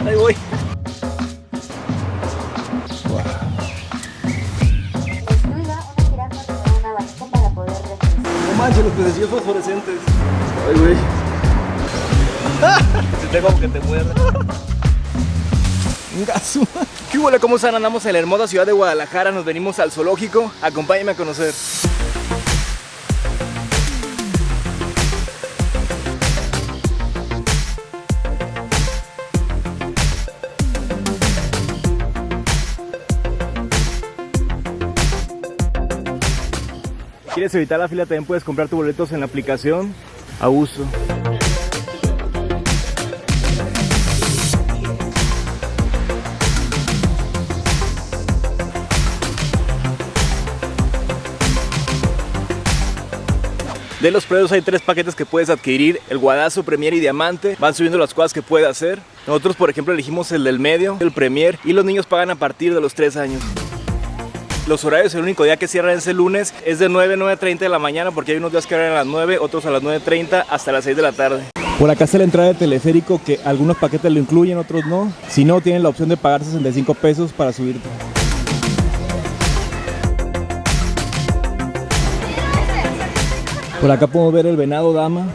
Ahí voy. No manches, los pececillos fosforescentes. Ay, güey. Siente como que te muerde. Un gaso. ¿Qué huele? ¿Cómo están? Andamos en la hermosa ciudad de Guadalajara. Nos venimos al zoológico. Acompáñenme a conocer. ¿Quieres evitar la fila? También puedes comprar tus boletos en la aplicación a uso. De los precios hay 3 paquetes que puedes adquirir: el Guadazo, Premier y Diamante. Van subiendo las cosas que puedes hacer. Nosotros, por ejemplo, elegimos el del medio, el Premier, y los niños pagan a partir de los 3 años. Los horarios, el único día que cierran es el lunes, es de 9 a 9:30 de la mañana, porque hay unos días que abren a las 9, otros a las 9:30 hasta las 6 de la tarde. Por acá está la entrada de teleférico, que algunos paquetes lo incluyen, otros no. Si no, tienen la opción de pagar 65 pesos para subirte. Por acá podemos ver el venado dama.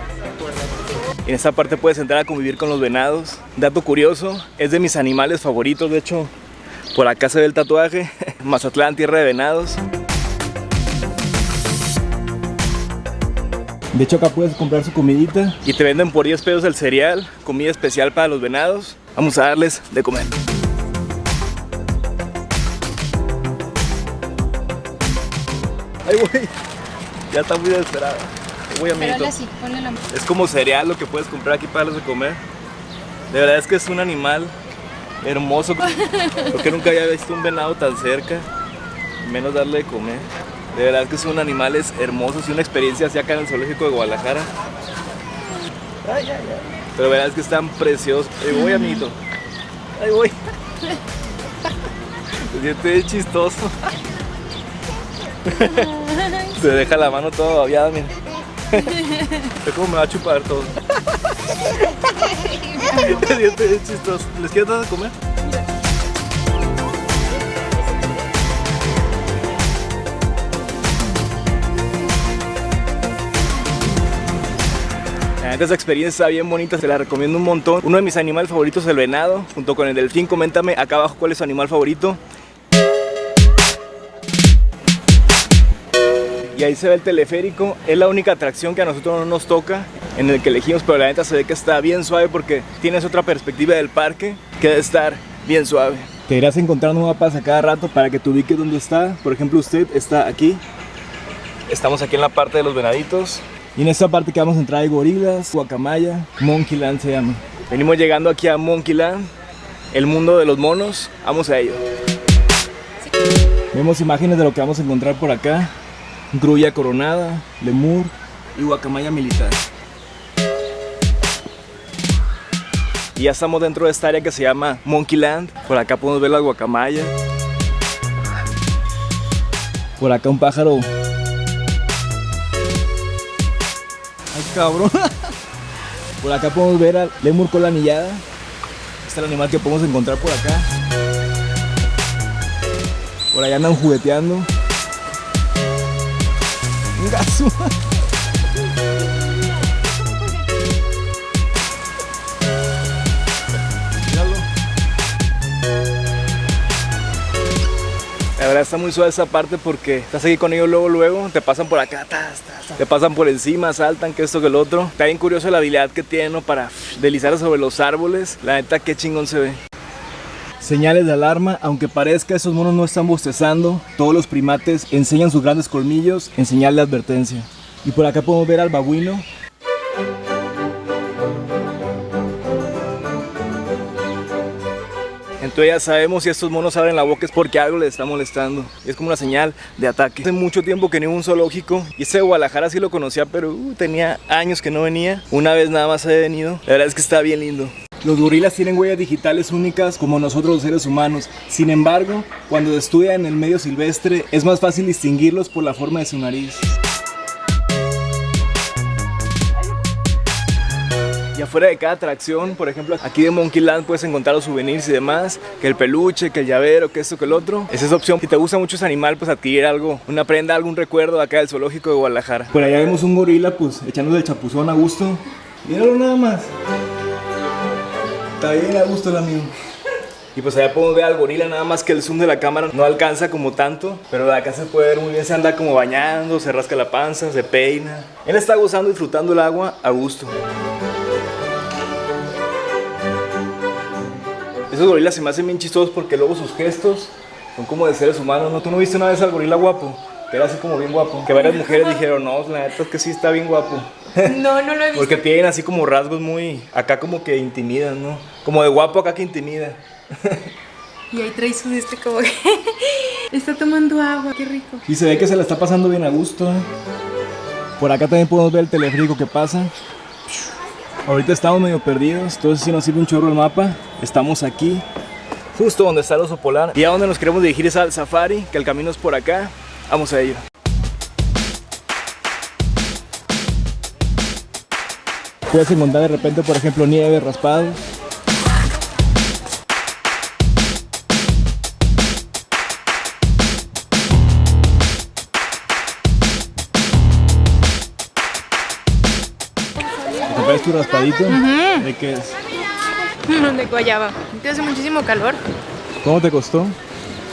En esta parte puedes entrar a convivir con los venados. Dato curioso, es de mis animales favoritos, de hecho. Por acá se ve el tatuaje, Mazatlán, tierra de venados. De hecho, acá puedes comprar su comidita y te venden por 10 pesos el cereal, comida especial para los venados. Vamos a darles de comer. Ay, güey, ya está muy desesperada. Voy, amiguito. Así, ponle la mano. Es como cereal lo que puedes comprar aquí para darles de comer. De verdad es que es un animal hermoso, porque nunca había visto un venado tan cerca, menos darle de comer. De verdad que son animales hermosos y una experiencia así acá en el zoológico de Guadalajara. Ay, ay, ay. Pero verdad es que están preciosos. Ahí voy, amiguito. Ahí voy. Se siente chistoso. Se deja la mano toda babeada, mira. Es como me va a chupar todo. Se siente chistoso. ¿Les quieres dar de comer? Esta experiencia está bien bonita, se la recomiendo un montón. Uno de mis animales favoritos es el venado, junto con el delfín. Coméntame acá abajo cuál es tu animal favorito. Y ahí se ve el teleférico, es la única atracción que a nosotros no nos toca, en el que elegimos, pero la neta se ve que está bien suave porque tienes otra perspectiva del parque que debe estar bien suave. Te irás encontrando mapas a cada rato para que te ubiques dónde está. Por ejemplo, usted está aquí. Estamos aquí en la parte de los venaditos. Y en esta parte que vamos a entrar hay gorilas, guacamaya, Monkeyland se llama. Venimos llegando aquí a Monkeyland, el mundo de los monos. Vamos a ello. Vemos imágenes de lo que vamos a encontrar por acá. Grulla coronada, lemur y guacamaya militar. Y ya estamos dentro de esta área que se llama Monkeyland. Por acá podemos ver la guacamaya. Por acá un pájaro. Ay, cabrón. Por acá podemos ver al lemur con la anillada. Este es el animal que podemos encontrar por acá. Por allá andan jugueteando. Un gaso. Míralo. La verdad está muy suave esa parte porque estás aquí con ellos luego, te pasan por acá, te pasan por encima, saltan, que esto que el otro. Está bien curioso la habilidad que tienen, ¿no?, para deslizarse sobre los árboles. La neta, qué chingón se ve. Señales de alarma, aunque parezca, esos monos no están bostezando. Todos los primates enseñan sus grandes colmillos en señal de advertencia. Y por acá podemos ver al babuino. Entonces ya sabemos, si estos monos abren la boca es porque algo les está molestando. Es como una señal de ataque. Hace mucho tiempo que no iba a un zoológico. Y este de Guadalajara sí lo conocía, pero tenía años que no venía. Una vez nada más he venido. La verdad es que está bien lindo. Los gorilas tienen huellas digitales únicas como nosotros los seres humanos. Sin embargo, cuando estudian en el medio silvestre es más fácil distinguirlos por la forma de su nariz. Y afuera de cada atracción, por ejemplo, aquí de Monkeyland puedes encontrar los souvenirs y demás, que el peluche, que el llavero, que esto, que el otro. Esa es opción. Si te gusta mucho ese animal, pues adquirir algo, una prenda, algún recuerdo de acá del zoológico de Guadalajara. Por allá vemos un gorila, pues, echándose el chapuzón a gusto. Míralo nada más. Está bien a gusto el amigo. Y pues allá podemos ver al gorila, nada más que el zoom de la cámara no alcanza como tanto, pero de acá se puede ver muy bien, se anda como bañando, se rasca la panza, se peina. Él está gozando, disfrutando el agua a gusto. Esos gorilas se me hacen bien chistosos porque luego sus gestos son como de seres humanos, ¿no? ¿Tú no viste una vez al gorila guapo? Que era así como bien guapo. Que varias mujeres dijeron, no, la neta es que sí está bien guapo. No, no lo he visto. Porque tienen así como rasgos muy, acá como que intimidan, ¿no? Como de guapo acá que intimida. Y ahí trae su como que está tomando agua, qué rico. Y se ve que se la está pasando bien a gusto. Por acá también podemos ver el teleférico que pasa. Ahorita estamos medio perdidos, entonces si nos sirve un chorro el mapa. Estamos aquí, justo donde está el oso polar. Y a donde nos queremos dirigir es al safari, que el camino es por acá. Vamos a ello. Puedes encontrar de repente, por ejemplo, nieve, raspados. ¿Compras tu raspadito? ¿De qué es? De guayaba. Te hace muchísimo calor. ¿Cómo te costó?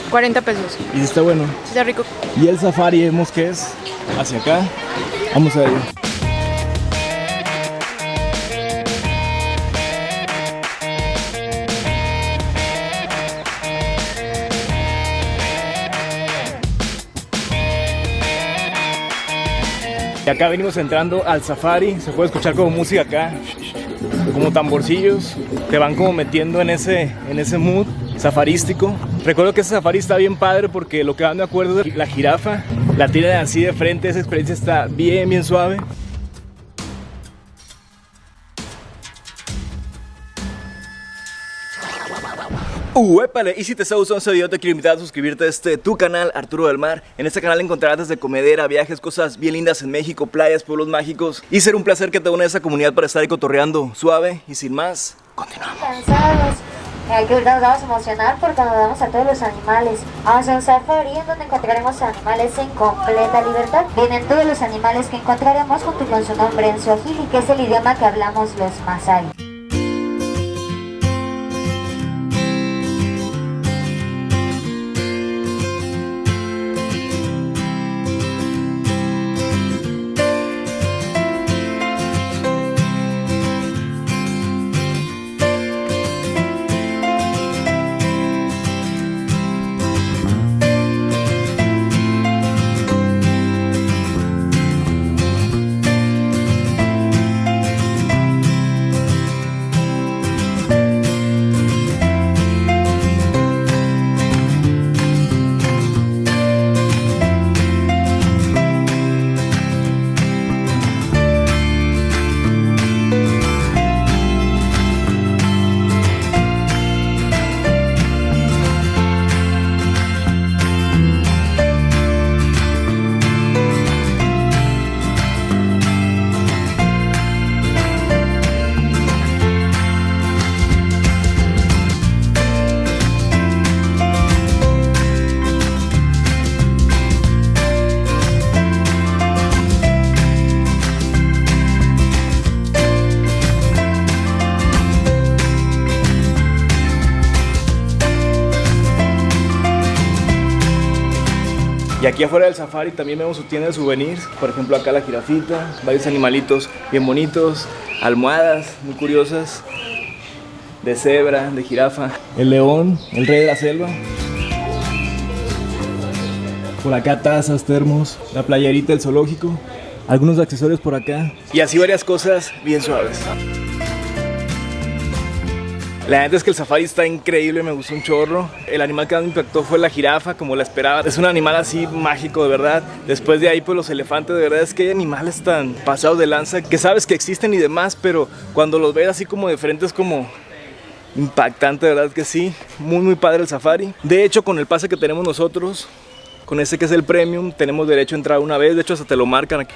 40 pesos. ¿Y si está bueno? Está rico. Y el safari vemos que es hacia acá. Vamos a ello. Y acá venimos entrando al safari, se puede escuchar como música acá, como tamborcillos, te van como metiendo en ese mood safarístico. Recuerdo que ese safari está bien padre porque lo que más me acuerdo es la jirafa, la tienen así de frente, esa experiencia está bien suave. ¡Épale! Y si te está gustando este video, te quiero invitar a suscribirte a tu canal, Arturo del Mar. En este canal encontrarás desde comedera, viajes, cosas bien lindas en México, playas, pueblos mágicos. Y será un placer que te unas a esa comunidad para estar ahí cotorreando suave. Y sin más, continuamos. Cansados. Que ahorita nos vamos a emocionar porque nos vamos a todos los animales. Vamos a un safari en donde encontraremos animales en completa libertad. Vienen todos los animales que encontraremos junto con su nombre en suajili, que es el idioma que hablamos los masái. Y aquí afuera del safari también vemos su tienda de souvenirs. Por ejemplo, acá la jirafita, varios animalitos bien bonitos, almohadas muy curiosas, de cebra, de jirafa, el león, el rey de la selva. Por acá tazas, termos, la playerita del zoológico, algunos accesorios por acá y así varias cosas bien suaves. La neta es que el safari está increíble, me gustó un chorro. El animal que más me impactó fue la jirafa, como la esperaba. Es un animal así mágico, de verdad. Después de ahí, pues los elefantes, de verdad es que hay animales tan pasados de lanza que sabes que existen y demás, pero cuando los ves así como de frente es como impactante, de verdad que sí. Muy padre el safari. De hecho, con el pase que tenemos nosotros, con ese que es el premium, tenemos derecho a entrar una vez. De hecho, hasta te lo marcan aquí.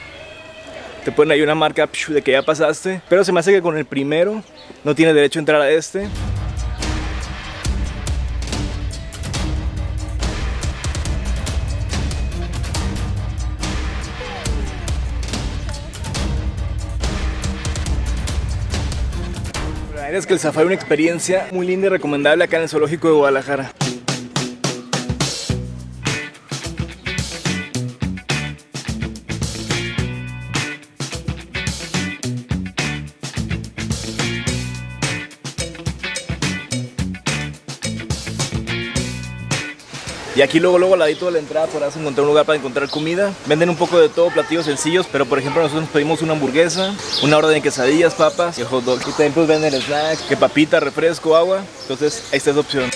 te ponen ahí una marca de que ya pasaste, pero se me hace que con el primero no tienes derecho a entrar a este. La verdad es que el safari es una experiencia muy linda y recomendable acá en el Zoológico de Guadalajara. Y aquí luego al ladito de la entrada podrás encontrar un lugar para encontrar comida. Venden un poco de todo, platillos sencillos, pero por ejemplo nosotros nos pedimos una hamburguesa, una orden de quesadillas, papas y hot dog. Y también pues venden snacks, que papita, refresco, agua. Entonces ahí está esa opción.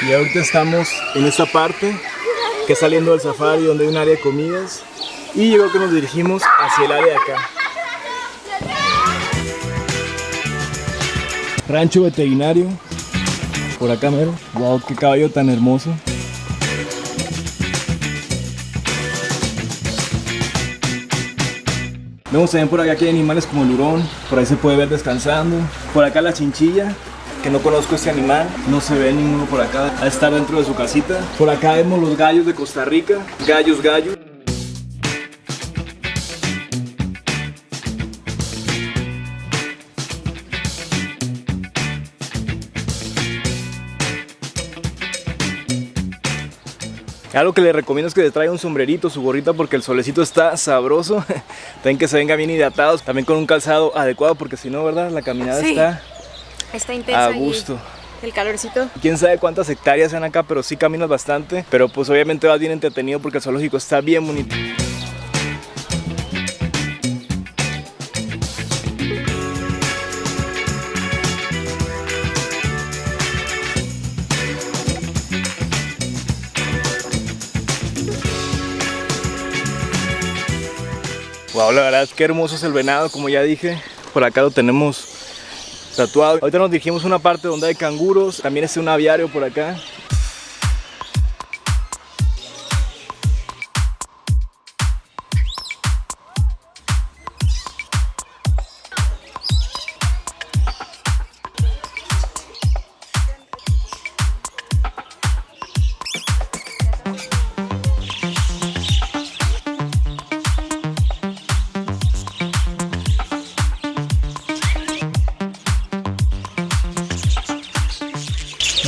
Y ahorita estamos en esta parte que es saliendo del safari, donde hay un área de comidas, y yo creo que nos dirigimos hacia el área de acá. Rancho veterinario, por acá mero. Wow, qué caballo tan hermoso. Vemos también por acá que hay animales como el hurón, por ahí se puede ver descansando. Por acá la chinchilla, que no conozco este animal, no se ve ninguno por acá, a estar dentro de su casita. Por acá vemos los gallos de Costa Rica, gallos. Algo que le recomiendo es que le traiga un sombrerito, su gorrita, porque el solecito está sabroso. También que se vengan bien hidratados, también con un calzado adecuado, porque si no, ¿verdad? La caminada sí. Está intensa. a gusto. El calorcito. Quién sabe cuántas hectáreas sean acá, pero sí caminas bastante. Pero pues obviamente vas bien entretenido porque el zoológico está bien bonito. Wow, la verdad es que hermoso es el venado, como ya dije. Por acá lo tenemos tatuado. Ahorita nos dirigimos a una parte donde hay canguros. También es un aviario por acá.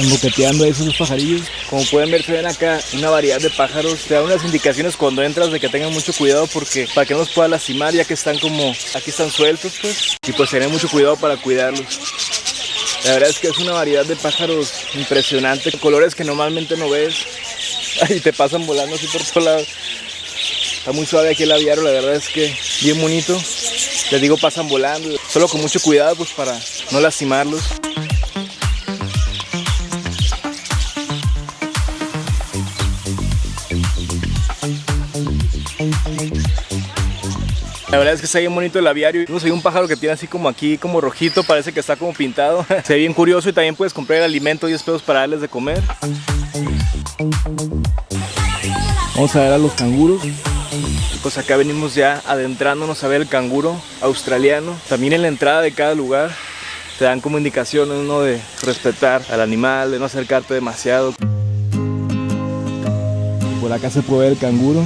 Boqueteando esos pajarillos. Como pueden ver, se ven acá una variedad de pájaros. Te dan unas indicaciones cuando entras de que tengan mucho cuidado, porque para que no los pueda lastimar, ya que están como aquí están sueltos, pues, y pues tener mucho cuidado para cuidarlos. La verdad es que es una variedad de pájaros impresionante, colores que normalmente no ves y te pasan volando así por todos lados. Está muy suave aquí el aviario, la verdad es que bien bonito. Les digo, pasan volando, solo con mucho cuidado pues para no lastimarlos. La verdad es que está bien bonito el aviario. Hay un pájaro que tiene así como aquí, como rojito, parece que está como pintado. Se ve bien curioso y también puedes comprar el alimento, 10 pesos para darles de comer. Vamos a ver a los canguros. Pues acá venimos ya adentrándonos a ver el canguro australiano. También en la entrada de cada lugar te dan como indicaciones, ¿no?, de respetar al animal, de no acercarte demasiado. Por acá se puede ver el canguro.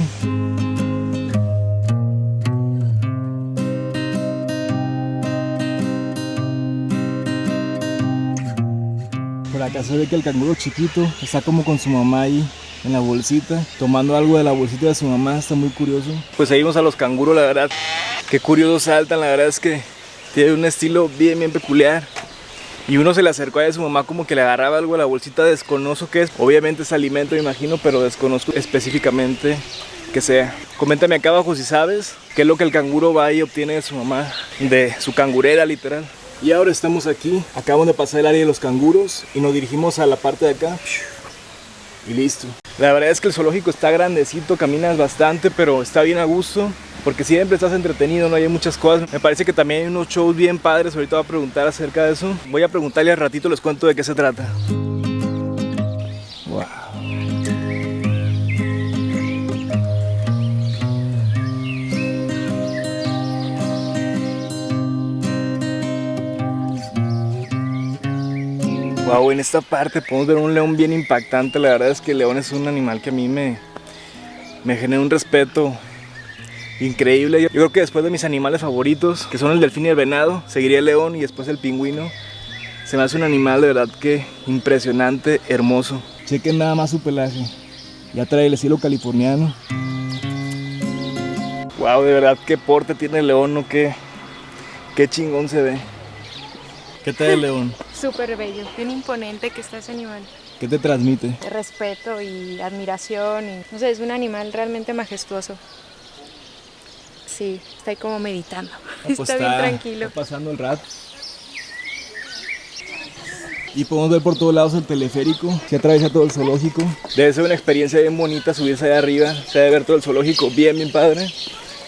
Por acá se ve que el canguro chiquito está como con su mamá ahí en la bolsita, tomando algo de la bolsita de su mamá. Está muy curioso. Pues seguimos a los canguros, la verdad, qué curiosos saltan. La verdad es que tiene un estilo bien peculiar. Y uno se le acercó a su mamá como que le agarraba algo de la bolsita, desconozco qué es. Obviamente es alimento, me imagino, pero desconozco específicamente qué sea. Coméntame acá abajo si sabes qué es lo que el canguro va y obtiene de su mamá, de su cangurera literal. Y ahora estamos aquí, acabamos de pasar el área de los canguros y nos dirigimos a la parte de acá. Y listo. La verdad es que el zoológico está grandecito, caminas bastante, pero está bien a gusto. porque siempre estás entretenido, no hay muchas cosas. Me parece que también hay unos shows bien padres, ahorita voy a preguntar acerca de eso. Voy a preguntarle al ratito, les cuento de qué se trata. Wow. Wow, en esta parte podemos ver un león bien impactante. La verdad es que el león es un animal que a mí me genera un respeto increíble. Yo creo que después de mis animales favoritos, que son el delfín y el venado, seguiría el león y después el pingüino. Se me hace un animal de verdad que impresionante, hermoso. Chequen nada más su pelaje. Ya trae el estilo californiano. Wow, de verdad qué porte tiene el león, ¿no? Qué chingón se ve. ¿Qué tal el león? Súper bello, bien imponente que está ese animal. ¿Qué te transmite? Respeto y admiración y no sé, es un animal realmente majestuoso. Sí, está ahí como meditando. Pues está bien tranquilo. Está pasando el rato. Y podemos ver por todos lados el teleférico que atraviesa todo el zoológico. Debe ser una experiencia bien bonita subirse allá arriba. Se debe ver todo el zoológico bien padre.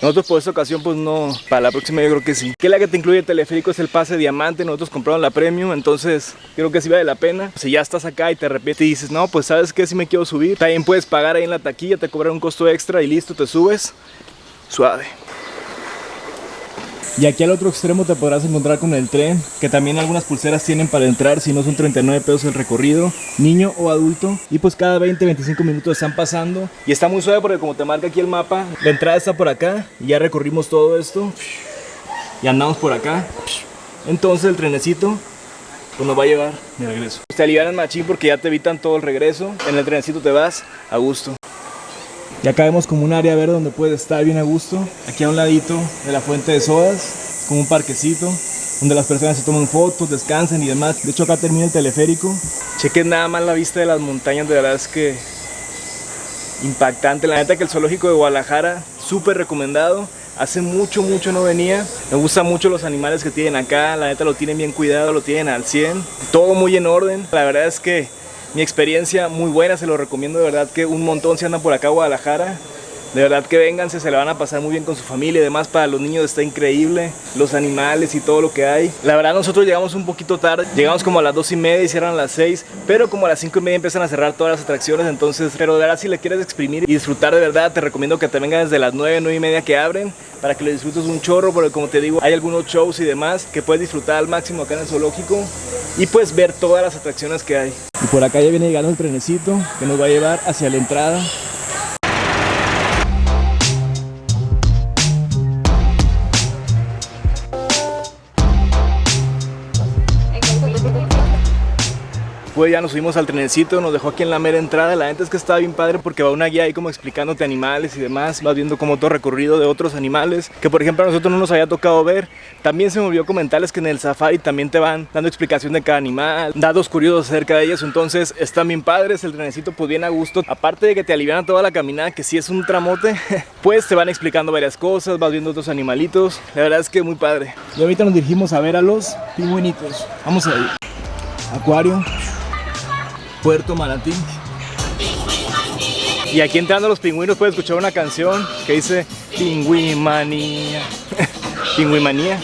Nosotros por esta ocasión pues no, para la próxima yo creo que sí. Que la que te incluye el teleférico es el pase diamante, nosotros compramos la premium, entonces creo que sí vale la pena. Si ya estás acá y te arrepientes y dices, no, pues sabes que sí me quiero subir, también puedes pagar ahí en la taquilla, te cobran un costo extra y listo, te subes, suave. Y aquí al otro extremo te podrás encontrar con el tren, que también algunas pulseras tienen para entrar, si no son 39 pesos el recorrido, niño o adulto. Y pues cada 20-25 minutos están pasando. Y está muy suave porque como te marca aquí el mapa, la entrada está por acá y ya recorrimos todo esto. Y andamos por acá. Entonces el trenecito pues nos va a llevar de regreso. Te alivianan machín porque ya te evitan todo el regreso. En el trenecito te vas a gusto. Y acá vemos como un área verde donde puedes estar bien a gusto. Aquí a un ladito de la fuente de sodas, como un parquecito donde las personas se toman fotos, descansan y demás. De hecho acá termina el teleférico. Chequen nada más la vista de las montañas, de verdad es que impactante. La neta que el zoológico de Guadalajara, súper recomendado. Hace mucho no venía. Me gustan mucho los animales que tienen acá. La neta lo tienen bien cuidado, lo tienen al 100. Todo muy en orden. La verdad es que mi experiencia muy buena, se lo recomiendo de verdad que un montón si andan por acá a Guadalajara. De verdad que vénganse, se la van a pasar muy bien con su familia. Además para los niños está increíble, los animales y todo lo que hay. La verdad nosotros llegamos un poquito tarde, llegamos como a las 2:30 y cierran a las 6. Pero como a las 5:30 empiezan a cerrar todas las atracciones. Entonces, pero de verdad si le quieres exprimir y disfrutar de verdad, te recomiendo que te vengas desde las 9:30 que abren, para que lo disfrutes un chorro, porque como te digo, hay algunos shows y demás que puedes disfrutar al máximo acá en el zoológico. Y pues ver todas las atracciones que hay. Y por acá ya viene llegando el trenecito que nos va a llevar hacia la entrada. Pues ya nos subimos al trenecito, nos dejó aquí en la mera entrada. La neta es que está bien padre porque va una guía ahí como explicándote animales y demás. Vas viendo como todo recorrido de otros animales que por ejemplo a nosotros no nos había tocado ver. También se me olvidó comentarles que en el safari también te van dando explicación de cada animal, datos curiosos acerca de ellos. Entonces están bien padres, el trenecito pues bien a gusto. Aparte de que te alivian toda la caminada, que sí es un tramote, pues te van explicando varias cosas, vas viendo otros animalitos. La verdad es que muy padre. Y ahorita nos dirigimos a ver a los pingüinitos. Vamos a ir. Acuario, Puerto Manatí. Y aquí entrando a los pingüinos puedes escuchar una canción que dice Pingüimanía. Pingüimanía.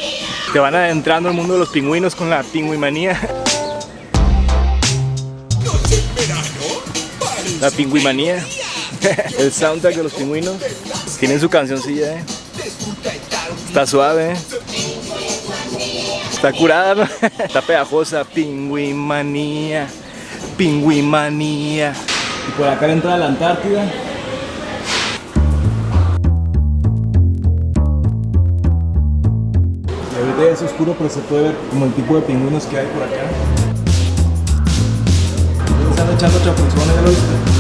Te van adentrando al mundo de los pingüinos con la pingüimanía. La pingüimanía. El soundtrack de los pingüinos. Tienen su cancioncilla, Está suave, Está curada, ¿no? Está pegajosa. Pingüimanía. Pingüimanía. Y por acá entra a la Antártida. Y ahorita ya es oscuro, pero se puede ver como el tipo de pingüinos que hay por acá. Están echando chapuzones, ¿lo viste?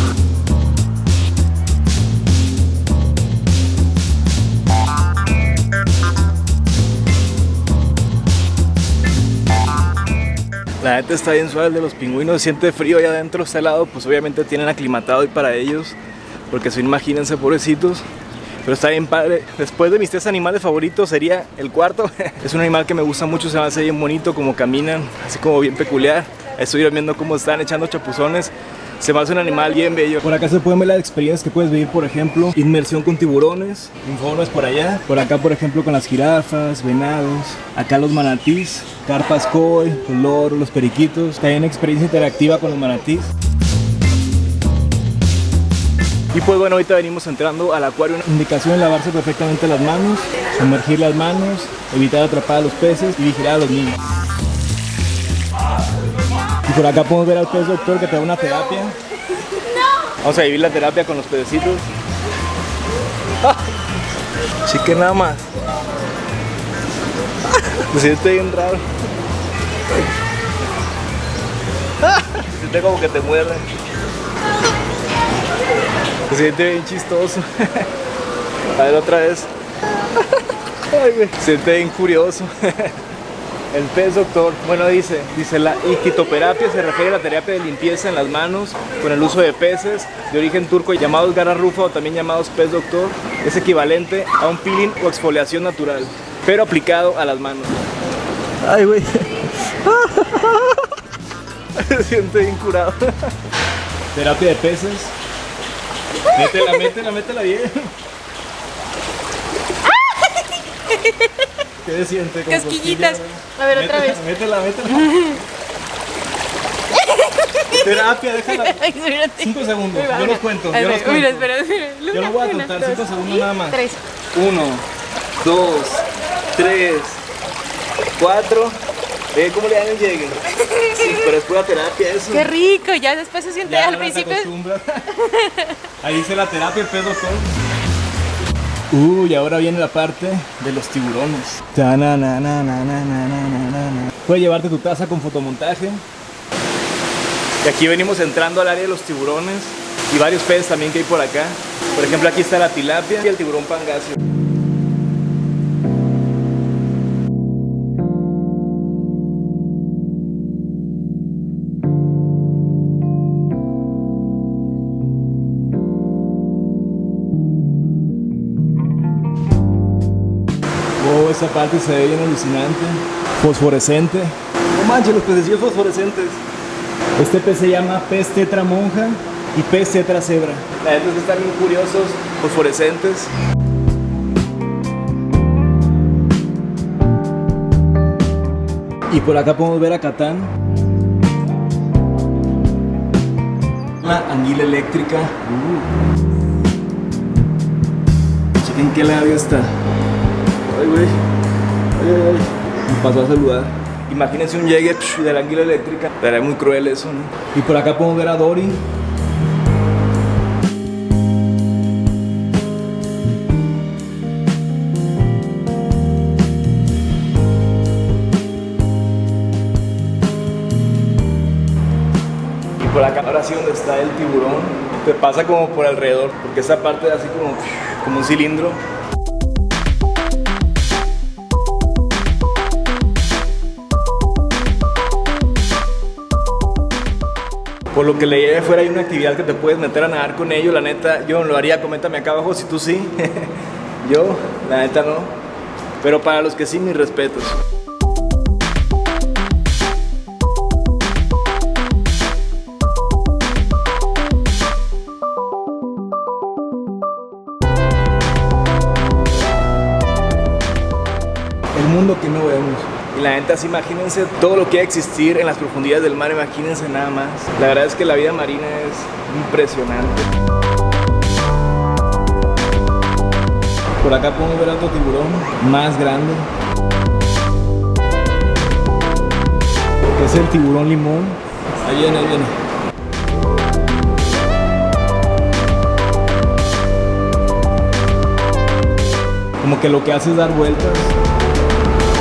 La neta está bien suave el de los pingüinos, se siente frío allá adentro, está helado, pues obviamente tienen aclimatado y para ellos, porque si imagínense pobrecitos. pero está bien padre. Después de mis 3 animales favoritos sería el cuarto. Es un animal que me gusta mucho, se me hace bien bonito, como caminan, así como bien peculiar. Estoy viendo cómo están echando chapuzones. Se me hace un animal bien bello. Por acá se pueden ver las experiencias que puedes vivir, por ejemplo, inmersión con tiburones, informes por allá. Por acá, por ejemplo, con las jirafas, venados. Acá los manatís, carpas koi, los loros, los periquitos. También experiencia interactiva con los manatís. Y pues bueno, ahorita venimos entrando al acuario. Indicación: lavarse perfectamente las manos, sumergir las manos, evitar atrapar a los peces y vigilar a los niños. Y por acá podemos ver al pez doctor que te da una terapia. Vamos a vivir la terapia con los pececitos. Así que nada más. Se siente bien raro. Se siente como que te muerde. Se siente bien chistoso. A ver otra vez. Ay, güey. Se siente bien curioso. El pez doctor, bueno, dice la ictitoterapia se refiere a la terapia de limpieza en las manos con el uso de peces de origen turco llamados gararrufa o también llamados pez doctor. Es equivalente a un peeling o exfoliación natural, pero aplicado a las manos. Ay, güey. Se siente bien curado. Terapia de peces. Métela bien. ¿Qué se siente? Casquillitas. A ver, otra vez. Métela. Terapia, déjala. 5 segundos, yo los cuento. Mira, espera. Yo los voy a contar, 5 segundos nada más. 3. 1, 2, 3, 4. ¿Cómo le dan el llegue? Sí, pero es pura terapia eso. Qué rico, ya después se siente Ya al no te principio. acostumbras. Ahí dice la terapia, el pez doctor. Y ahora viene la parte de los tiburones. Puedes llevarte tu taza con fotomontaje. Y aquí venimos entrando al área de los tiburones y varios peces también que hay por acá. Por ejemplo, aquí está la tilapia y el tiburón pangacio. Esa parte se ve bien alucinante, fosforescente. No manches, los pececillos fosforescentes. Este pez se llama pez tetra monja y pez tetra cebra. La gente es que están bien curiosos, fosforescentes. Y por acá podemos ver a Catán. La anguila eléctrica. Chequen qué labio está. Ay, güey. Ay. Me pasó a saludar. Imagínense un llegue de la anguila eléctrica. Era muy cruel eso, ¿no? Y por acá podemos ver a Dory. Y por acá, ahora sí donde está el tiburón, te pasa como por alrededor, porque esa parte es así como un cilindro. Por lo que leí afuera hay una actividad que te puedes meter a nadar con ellos. La neta, yo no lo haría, coméntame acá abajo si tú sí. Yo, la neta no. Pero para los que sí, mis respetos. El mundo que no vemos. Y la neta, sí, imagínense todo lo que hay que existir en las profundidades del mar, imagínense nada más. La verdad es que la vida marina es impresionante. Por acá podemos ver otro tiburón más grande. Es el tiburón limón. Ahí viene. Como que lo que hace es dar vueltas.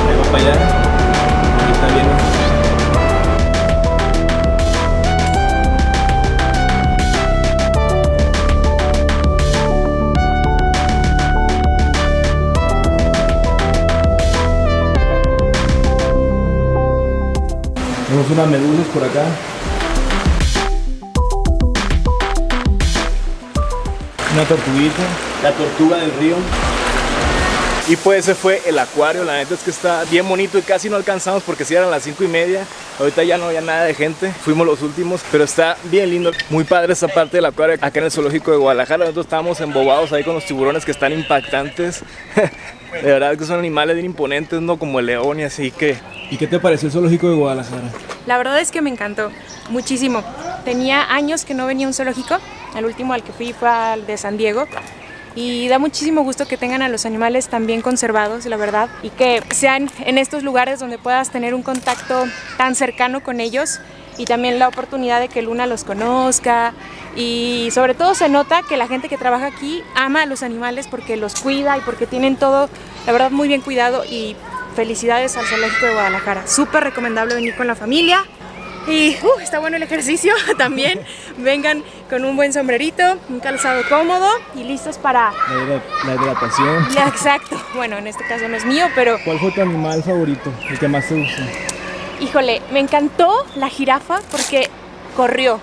Ahí va para allá. Ahí está bien. Tenemos unas medusas por acá. una tortuguita, la tortuga del río. Y pues ese fue el acuario, la neta es que está bien bonito y casi no alcanzamos porque si eran las 5:30. Ahorita ya no había nada de gente, fuimos los últimos, pero está bien lindo. Muy padre esta parte del acuario acá en el zoológico de Guadalajara. Nosotros estábamos embobados ahí con los tiburones que están impactantes. De verdad que son animales bien imponentes, no como el león y así que... ¿Y qué te pareció el zoológico de Guadalajara? La verdad es que me encantó muchísimo. Tenía años que no venía a un zoológico. El último al que fui fue al de San Diego. Y da muchísimo gusto que tengan a los animales tan bien conservados, la verdad, y que sean en estos lugares donde puedas tener un contacto tan cercano con ellos y también la oportunidad de que Luna los conozca. Y sobre todo se nota que la gente que trabaja aquí ama a los animales porque los cuida y porque tienen todo, la verdad, muy bien cuidado. Y felicidades al Zoológico de Guadalajara. Súper recomendable venir con la familia. Y está bueno el ejercicio también. Vengan con un buen sombrerito, un calzado cómodo y listos para... La hidratación. Ya, exacto. Bueno, en este caso no es mío, pero... ¿Cuál fue tu animal favorito? El que más te gustó. Híjole, me encantó la jirafa porque corrió.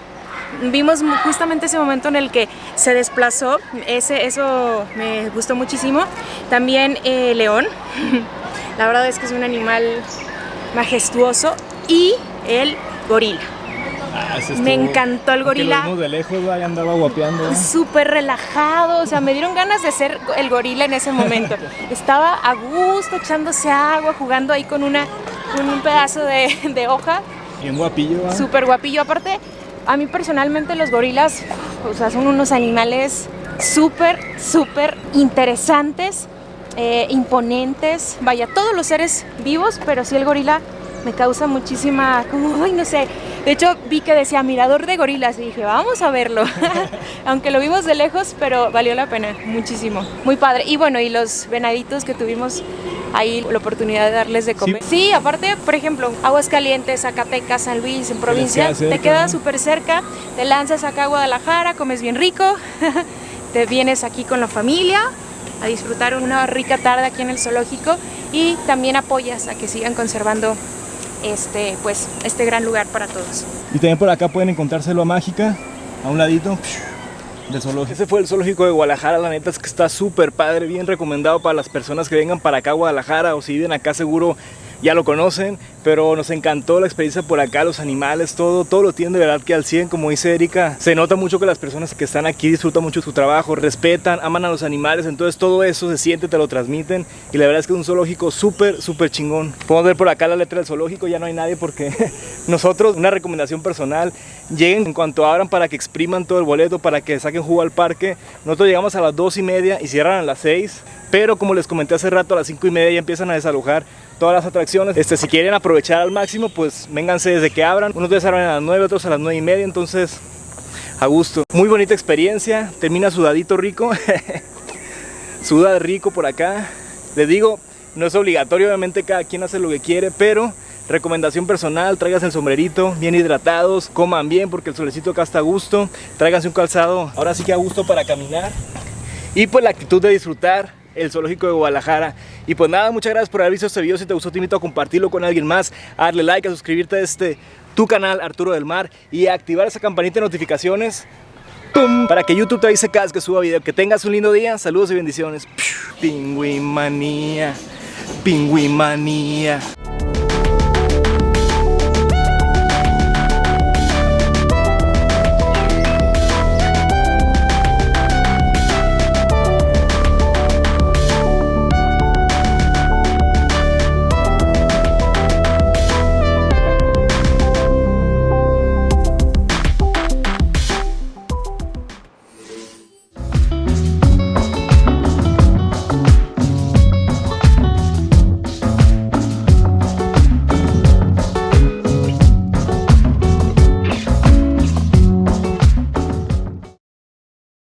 Vimos justamente ese momento en el que se desplazó. Eso me gustó muchísimo. También león. La verdad es que es un animal majestuoso. Y el gorila. Me encantó el gorila. Lo vimos de lejos, ahí andaba guapeando. Súper relajado, o sea, me dieron ganas de ser el gorila en ese momento. Estaba a gusto, echándose agua, jugando ahí con un pedazo de hoja. Bien guapillo, ¿eh? Súper guapillo. Aparte, a mí personalmente los gorilas, o sea, son unos animales súper interesantes, imponentes. Vaya, todos los seres vivos, pero sí el gorila me causa muchísima, como, ay, no sé. De hecho, vi que decía mirador de gorilas y dije, vamos a verlo. Aunque lo vimos de lejos, pero valió la pena muchísimo. Muy padre. Y bueno, y los venaditos que tuvimos ahí la oportunidad de darles de comer. Sí, aparte, por ejemplo, Aguascalientes, Zacatecas, San Luis, en provincia, te queda súper cerca. Te lanzas acá a Guadalajara, comes bien rico. Te vienes aquí con la familia a disfrutar una rica tarde aquí en el zoológico y también apoyas a que sigan conservando este gran lugar para todos. Y también por acá pueden encontrárselo a Mágica, a un ladito del zoológico. Ese fue el zoológico de Guadalajara, la neta es que está súper padre, bien recomendado para las personas que vengan para acá a Guadalajara o si viven acá seguro ya lo conocen, pero nos encantó la experiencia por acá, los animales, todo lo tienen de verdad que al 100, como dice Erika. Se nota mucho que las personas que están aquí disfrutan mucho de su trabajo, respetan, aman a los animales, entonces todo eso se siente, te lo transmiten y la verdad es que es un zoológico súper chingón. Podemos ver por acá la letra del zoológico, ya no hay nadie porque nosotros, una recomendación personal, lleguen en cuanto abran para que expriman todo el boleto, para que saquen jugo al parque. Nosotros llegamos a las 2:30 y cierran a las 6, pero como les comenté hace rato, a las 5:30 ya empiezan a desalojar todas las atracciones. Si quieren aprovechar al máximo, pues vénganse desde que abran. Unos días abren a las 9, otros a las 9:30, entonces a gusto. Muy bonita experiencia, termina sudadito rico. Suda rico por acá. Les digo, no es obligatorio, obviamente cada quien hace lo que quiere, pero recomendación personal, tráiganse el sombrerito, bien hidratados, coman bien porque el solecito acá está a gusto, tráiganse un calzado, ahora sí que a gusto para caminar. Y pues la actitud de disfrutar el zoológico de Guadalajara. Y pues nada, muchas gracias por haber visto este video. Si te gustó, te invito a compartirlo con alguien más, a darle like, a suscribirte a tu canal Arturo del Mar y a activar esa campanita de notificaciones, ¡pum!, para que YouTube te avise cada vez que suba video. Que tengas un lindo día, saludos y bendiciones. Pingüimanía, pingüimanía.